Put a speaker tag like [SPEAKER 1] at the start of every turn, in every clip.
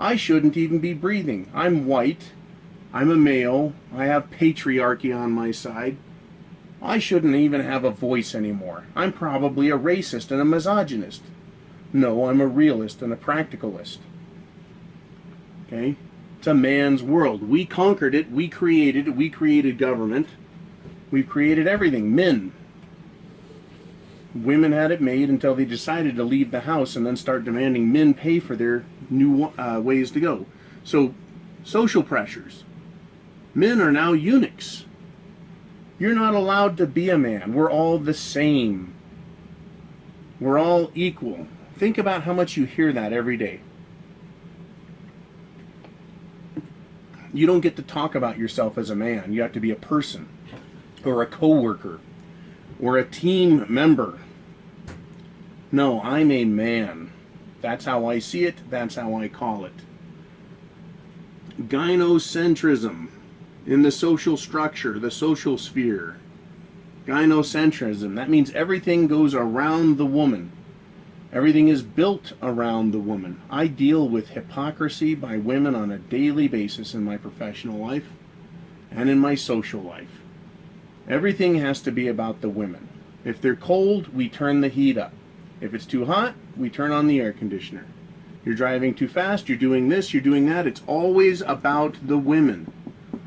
[SPEAKER 1] I shouldn't even be breathing. I'm white. I'm a male. I have patriarchy on my side. I shouldn't even have a voice anymore. I'm probably a racist and a misogynist. No, I'm a realist and a practicalist. Okay? It's a man's world. We conquered it. We created it. We created government. We've created everything. Men. Women had it made until they decided to leave the house and then start demanding men pay for their new ways to go. So, social pressures. Men are now eunuchs. You're not allowed to be a man. We're all the same. We're all equal. Think about how much you hear that every day. You don't get to talk about yourself as a man. You have to be a person, or a coworker, or a team member. No, I'm a man. That's how I see it. That's how I call it. Gynocentrism in the social structure, the social sphere. Gynocentrism. That means everything goes around the woman. Everything is built around the woman. I deal with hypocrisy by women on a daily basis in my professional life and in my social life. Everything has to be about the women. If they're cold, we turn the heat up. If it's too hot, we turn on the air conditioner. You're driving too fast, you're doing this, you're doing that. It's always about the women.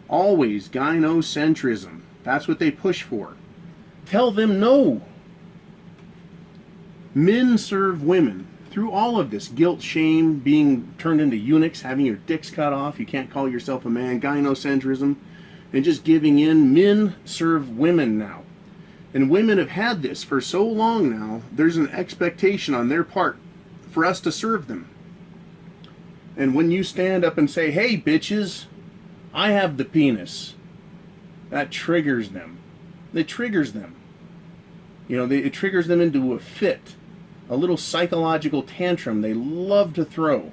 [SPEAKER 1] Always gynocentrism. That's what they push for. Tell them no. Men serve women through all of this. Guilt, shame, being turned into eunuchs, having your dicks cut off. You can't call yourself a man. Gynocentrism. And just giving in. Men serve women now. And women have had this for so long now, there's an expectation on their part for us to serve them. And when you stand up and say, hey, bitches, I have the penis, that triggers them. It triggers them. You know, it triggers them into a fit, a little psychological tantrum they love to throw.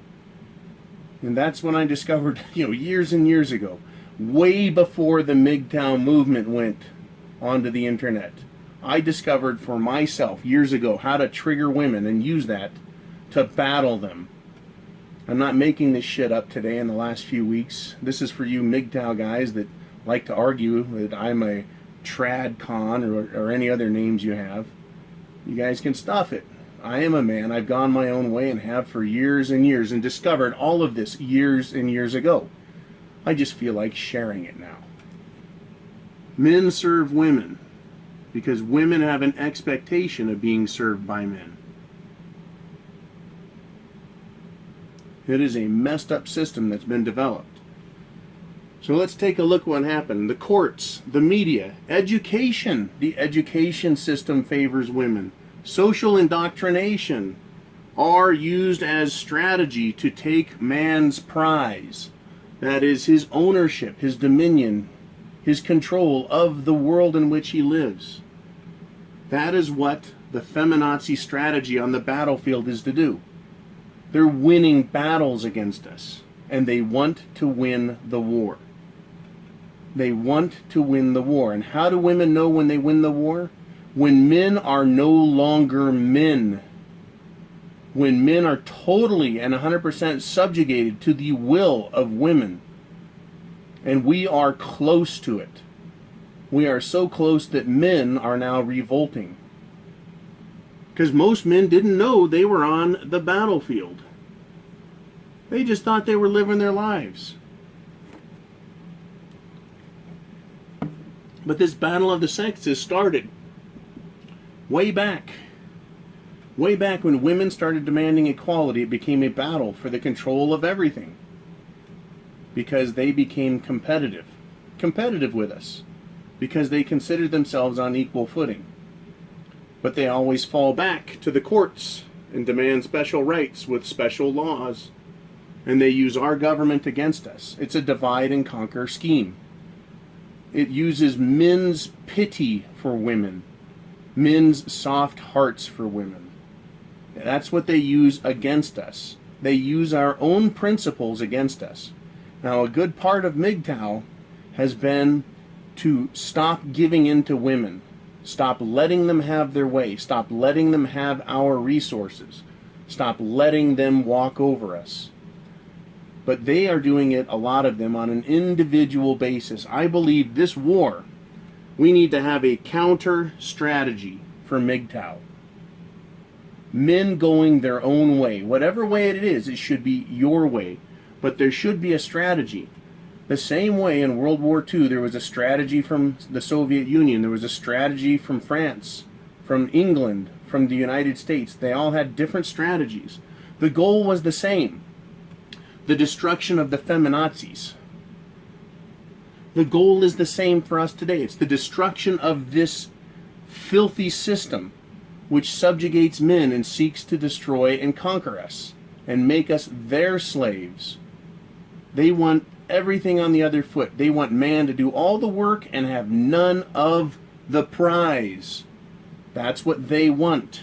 [SPEAKER 1] And that's when I discovered, years and years ago, way before the MGTOW movement went onto the internet, I discovered for myself years ago how to trigger women and use that to battle them. I'm not making this shit up today in the last few weeks. This is for you MGTOW guys that like to argue that I'm a trad con or any other names you have. You guys can stuff it. I am a man. I've gone my own way and have for years and years and discovered all of this years and years ago. I just feel like sharing it now. Men serve women because women have an expectation of being served by men. It is a messed up system that's been developed. So let's take a look what happened. The courts, the media, education. The education system favors women. Social indoctrination are used as strategy to take man's prize. That is his ownership, his dominion, his control of the world in which he lives. That is what the feminazi strategy on the battlefield is to do. They're winning battles against us, and they want to win the war. They want to win the war. And how do women know when they win the war? When men are no longer men. When men are totally and 100% subjugated to the will of women. And we are close to it. We are so close that men are now revolting. Because most men didn't know they were on the battlefield. They just thought they were living their lives. But this battle of the sexes started way back. Way back when women started demanding equality, it became a battle for the control of everything. Because they became competitive. Competitive with us. Because they considered themselves on equal footing. But they always fall back to the courts and demand special rights with special laws. And they use our government against us. It's a divide and conquer scheme. It uses men's pity for women. Men's soft hearts for women. That's what they use against us. They use our own principles against us. Now, a good part of MGTOW has been to stop giving in to women. Stop letting them have their way. Stop letting them have our resources. Stop letting them walk over us. But they are doing it, a lot of them, on an individual basis. I believe this war, we need to have a counter strategy for MGTOW. Men going their own way. Whatever way it is, it should be your way. But there should be a strategy. The same way in World War II, there was a strategy from the Soviet Union. There was a strategy from France, from England, from the United States. They all had different strategies. The goal was the same. The destruction of the feminazis. The goal is the same for us today. It's the destruction of this filthy system which subjugates men and seeks to destroy and conquer us and make us their slaves. They want everything on the other foot. They want man to do all the work and have none of the prize. That's what they want.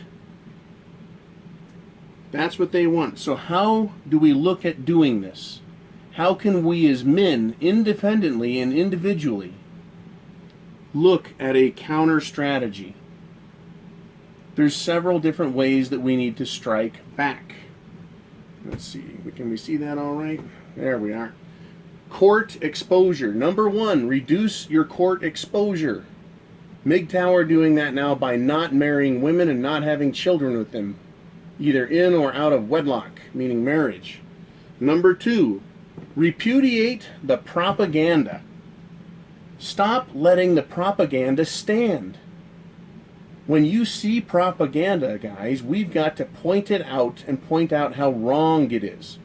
[SPEAKER 1] That's what they want. So how do we look at doing this? How can we as men, independently and individually, look at a counter strategy? There's several different ways that we need to strike back. Let's see, can we see that all right? There we are. Court exposure. Number one, reduce your court exposure. MGTOW are doing that now by not marrying women and not having children with them, either in or out of wedlock, meaning marriage. Number two, repudiate the propaganda. Stop letting the propaganda stand. When you see propaganda, guys, we've got to point it out and point out how wrong it is.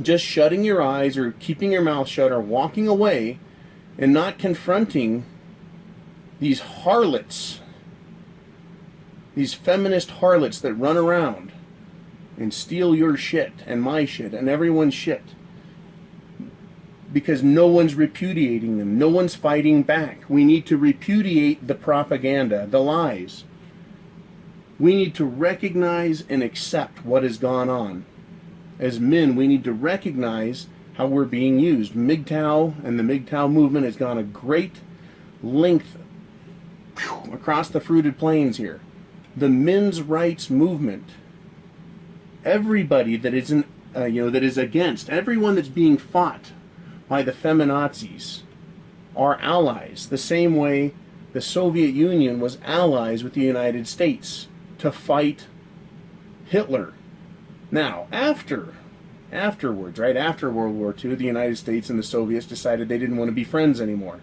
[SPEAKER 1] Just shutting your eyes or keeping your mouth shut or walking away and not confronting these harlots, these feminist harlots that run around and steal your shit and my shit and everyone's shit, because no one's repudiating them. No one's fighting back. We need to repudiate the propaganda, the lies. We need to recognize and accept what has gone on. As men, we need to recognize how we're being used. MGTOW and the MGTOW movement has gone a great length across the fruited plains here. The men's rights movement, everybody that is that is against, everyone that's being fought by the feminazis are allies, the same way the Soviet Union was allies with the United States to fight Hitler. Now, afterwards, right after World War II, the United States and the Soviets decided they didn't want to be friends anymore.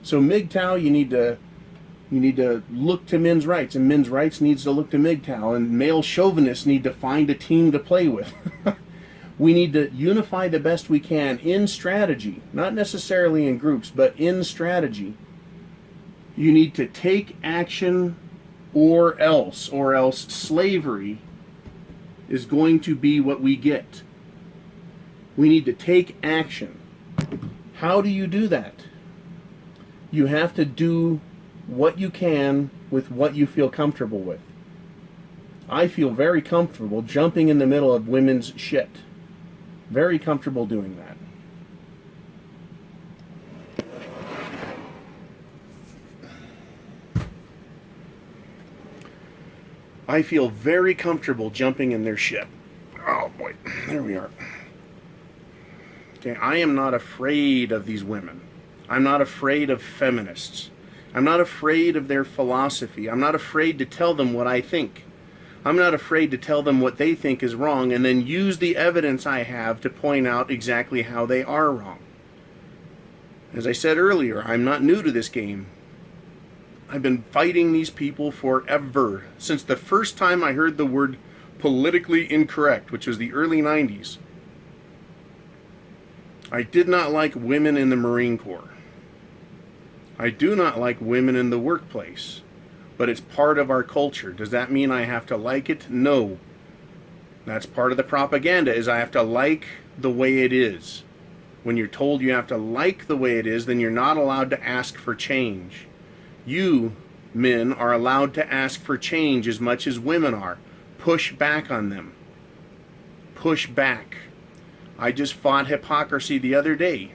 [SPEAKER 1] So MGTOW, you need to look to men's rights, and men's rights needs to look to MGTOW, and male chauvinists need to find a team to play with. We need to unify the best we can in strategy, not necessarily in groups, but in strategy. You need to take action or else slavery is going to be what we get. We need to take action. How do you do that? You have to do what you can with what you feel comfortable with. I feel very comfortable jumping in the middle of women's shit. Very comfortable doing that. I feel very comfortable jumping in their shit. Oh boy, there we are. Okay, I am not afraid of these women. I'm not afraid of feminists. I'm not afraid of their philosophy. I'm not afraid to tell them what I think. I'm not afraid to tell them what they think is wrong and then use the evidence I have to point out exactly how they are wrong. As I said earlier, I'm not new to this game. I've been fighting these people forever, since the first time I heard the word politically incorrect, which was the early 90s. I did not like women in the Marine Corps. I do not like women in the workplace. But it's part of our culture. Does that mean I have to like it? No. That's part of the propaganda, is I have to like the way it is. When you're told you have to like the way it is, then you're not allowed to ask for change. You, men, are allowed to ask for change as much as women are. Push back on them. Push back. I just fought hypocrisy the other day.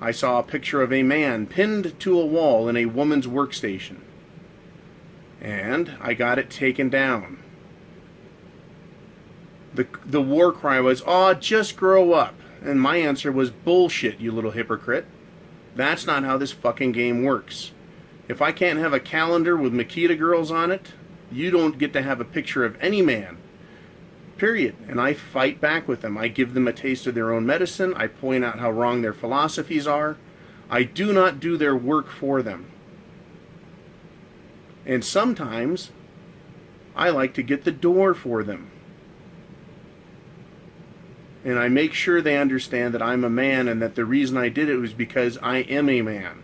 [SPEAKER 1] I saw a picture of a man pinned to a wall in a woman's workstation. And I got it taken down. The war cry was, "Oh, just grow up." And my answer was, "Bullshit, you little hypocrite. That's not how this fucking game works. If I can't have a calendar with Makita girls on it, you don't get to have a picture of any man. Period." And I fight back with them. I give them a taste of their own medicine. I point out how wrong their philosophies are. I do not do their work for them. And sometimes I like to get the door for them. And I make sure they understand that I'm a man and that the reason I did it was because I am a man.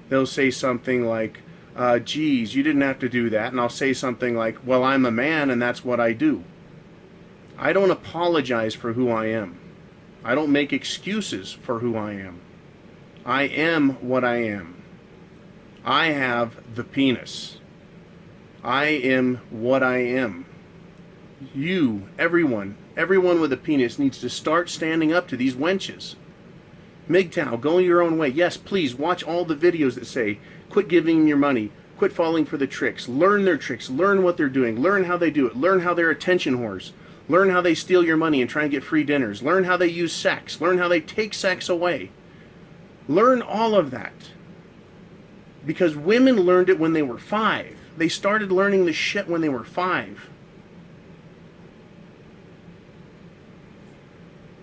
[SPEAKER 1] They'll say something like, geez, you didn't have to do that. And I'll say something like, well, I'm a man and that's what I do. I don't apologize for who I am. I don't make excuses for who I am. I am what I am. I have the penis. I am what I am. You, everyone with a penis needs to start standing up to these wenches. MGTOW, go your own way. Yes, please, watch all the videos that say, quit giving them your money, quit falling for the tricks, learn their tricks, learn what they're doing, learn how they do it, learn how they're attention whores, learn how they steal your money and try and get free dinners, learn how they use sex, learn how they take sex away. Learn all of that. Because women learned it when they were 5. They started learning this shit when they were 5.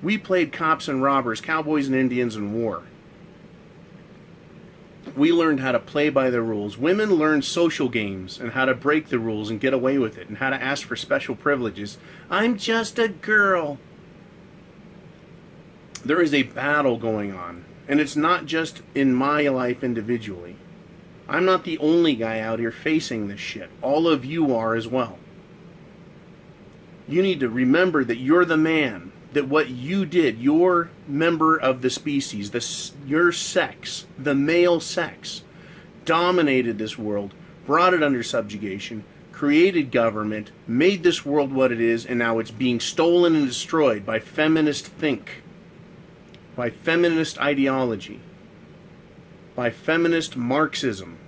[SPEAKER 1] We played cops and robbers, cowboys and Indians in war. We learned how to play by the rules. Women learned social games and how to break the rules and get away with it and how to ask for special privileges. I'm just a girl. There is a battle going on. And it's not just in my life individually. I'm not the only guy out here facing this shit. All of you are as well. You need to remember that you're the man. That what you did, your member of the species, your sex, the male sex, dominated this world, brought it under subjugation, created government, made this world what it is, and now it's being stolen and destroyed by feminist think, by feminist ideology, by feminist Marxism.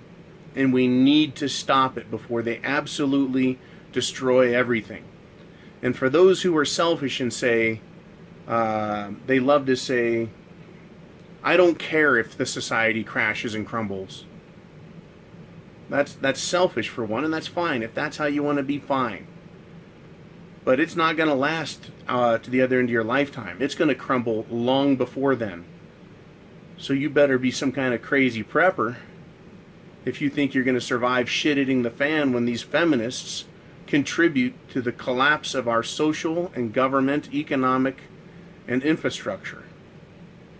[SPEAKER 1] And we need to stop it before they absolutely destroy everything. And for those who are selfish and say, they love to say, I don't care if the society crashes and crumbles. That's selfish for one, and that's fine. If that's how you want to be, fine. But it's not going to last to the other end of your lifetime. It's going to crumble long before then. So you better be some kind of crazy prepper if you think you're going to survive shit hitting the fan when these feminists contribute to the collapse of our social and government, economic, and infrastructure.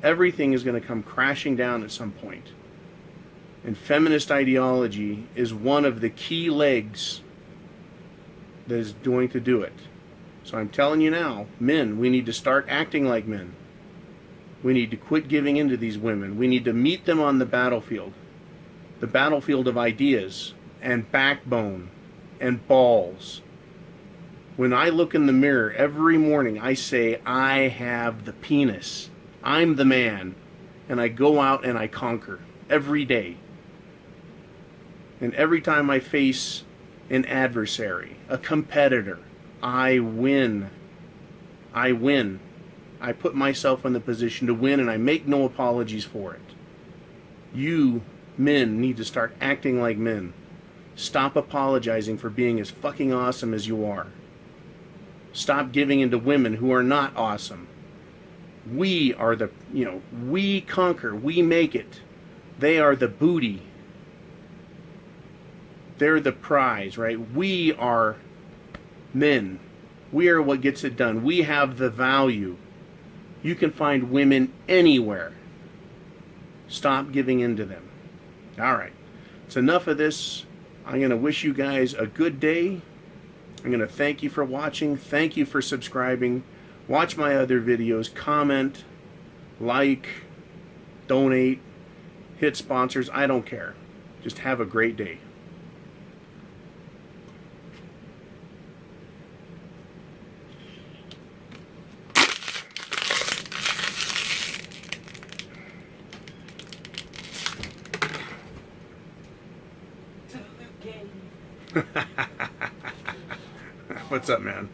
[SPEAKER 1] Everything is going to come crashing down at some point. And feminist ideology is one of the key legs that is going to do it. So I'm telling you now, men, we need to start acting like men. We need to quit giving in to these women. We need to meet them on the battlefield of ideas and backbone and balls. When I look in the mirror every morning, I say, I have the penis. I'm the man. And I go out and I conquer every day. And every time I face an adversary, a competitor, I win. I win. I put myself in the position to win, and I make no apologies for it. You men need to start acting like men. Stop apologizing for being as fucking awesome as you are. Stop giving in to women who are not awesome. We are the, we conquer, we make it. They are the booty. They're the prize, right? We are men. We are what gets it done. We have the value. You can find women anywhere. Stop giving in to them. All right. It's enough of this. I'm going to wish you guys a good day. I'm going to thank you for watching. Thank you for subscribing. Watch my other videos. Comment, like, donate, hit sponsors. I don't care. Just have a great day. What's up, man?